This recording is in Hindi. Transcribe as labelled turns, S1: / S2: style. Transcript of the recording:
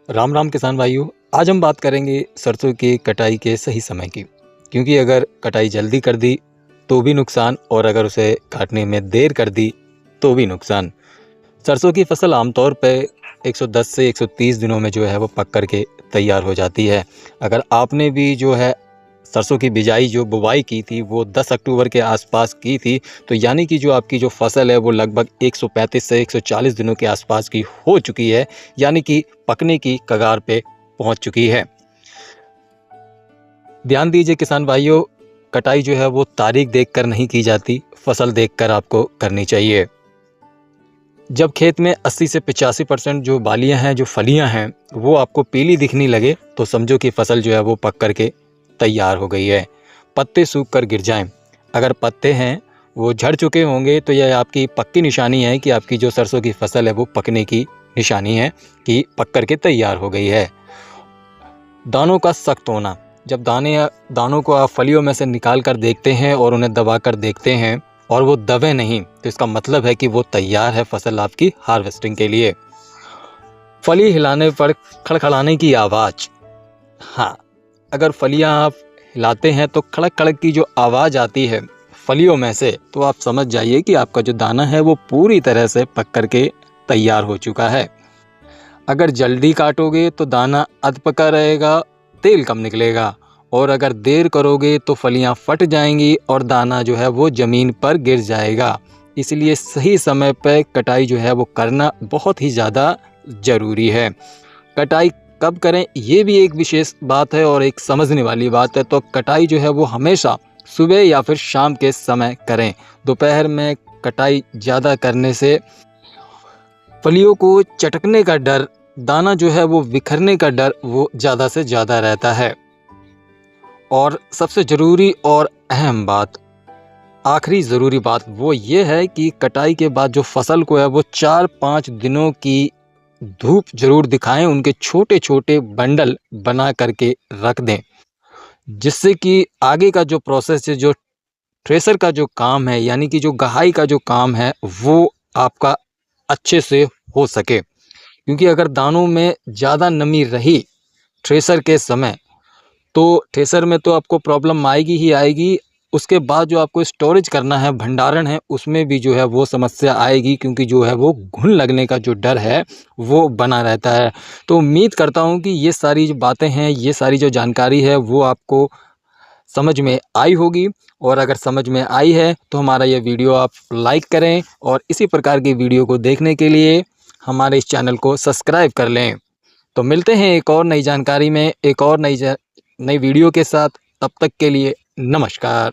S1: राम राम किसान भाइयों। आज हम बात करेंगे सरसों की कटाई के सही समय की। क्योंकि अगर कटाई जल्दी कर दी तो भी नुकसान, और अगर उसे काटने में देर कर दी तो भी नुकसान। सरसों की फसल आमतौर पर 110 से 130 दिनों में जो है वो पक कर के तैयार हो जाती है। अगर आपने भी जो है सरसों की बिजाई जो बुवाई की थी वो 10 अक्टूबर के आसपास की थी, तो यानी कि जो आपकी जो फसल है वो लगभग 135 से 140 दिनों के आसपास की हो चुकी है, यानी कि पकने की कगार पे पहुंच चुकी है। ध्यान दीजिए किसान भाइयों, कटाई जो है वो तारीख देखकर नहीं की जाती, फसल देखकर आपको करनी चाहिए। जब खेत में 80 से 85% जो बालियां हैं, जो फलियां हैं, वो आपको पीली दिखने लगे तो समझो कि फसल जो है वो पक करके तैयार हो गई है। पत्ते सूख कर गिर जाएं, अगर पत्ते हैं वो झड़ चुके होंगे तो यह आपकी पक्की निशानी है कि आपकी जो सरसों की फसल है वो पकने की निशानी है कि पक कर के तैयार हो गई है। दानों का सख्त होना, जब दानों को आप फलियों में से निकाल कर देखते हैं और उन्हें दबा कर देखते हैं और वो दबे नहीं, तो इसका मतलब है कि वो तैयार है फसल आपकी हार्वेस्टिंग के लिए। फली हिलाने पर खड़खड़ाने की आवाज़, हाँ, अगर फलियां आप हिलाते हैं तो खड़क खड़क की जो आवाज़ आती है फलियों में से, तो आप समझ जाइए कि आपका जो दाना है वो पूरी तरह से पक कर के तैयार हो चुका है। अगर जल्दी काटोगे तो दाना अधपका रहेगा, तेल कम निकलेगा, और अगर देर करोगे तो फलियां फट जाएंगी और दाना जो है वो ज़मीन पर गिर जाएगा। इसलिए सही समय पर कटाई जो है वो करना बहुत ही ज़्यादा ज़रूरी है। कटाई कब करें ये भी एक विशेष बात है और एक समझने वाली बात है। तो कटाई जो है वो हमेशा सुबह या फिर शाम के समय करें। दोपहर में कटाई ज़्यादा करने से फलियों को चटकने का डर, दाना जो है वो बिखरने का डर वो ज़्यादा से ज़्यादा रहता है। और सबसे ज़रूरी और अहम बात, आखिरी ज़रूरी बात वो ये है कि कटाई के बाद जो फसल को है वो 4-5 दिनों की धूप ज़रूर दिखाएं, उनके छोटे छोटे बंडल बना करके रख दें, जिससे कि आगे का जो प्रोसेस है, जो थ्रेसर का जो काम है, यानी कि जो गहाई का जो काम है, वो आपका अच्छे से हो सके। क्योंकि अगर दानों में ज़्यादा नमी रही थ्रेसर के समय, तो थ्रेसर में तो आपको प्रॉब्लम आएगी ही आएगी। उसके बाद जो आपको स्टोरेज करना है, भंडारण है, उसमें भी जो है वो समस्या आएगी, क्योंकि जो है वो घुन लगने का जो डर है वो बना रहता है। तो उम्मीद करता हूँ कि ये सारी जो बातें हैं, ये सारी जो जानकारी है वो आपको समझ में आई होगी। और अगर समझ में आई है तो हमारा ये वीडियो आप लाइक करें, और इसी प्रकार की वीडियो को देखने के लिए हमारे इस चैनल को सब्सक्राइब कर लें। तो मिलते हैं एक और नई जानकारी में, एक और नई वीडियो के साथ। तब तक के लिए नमस्कार।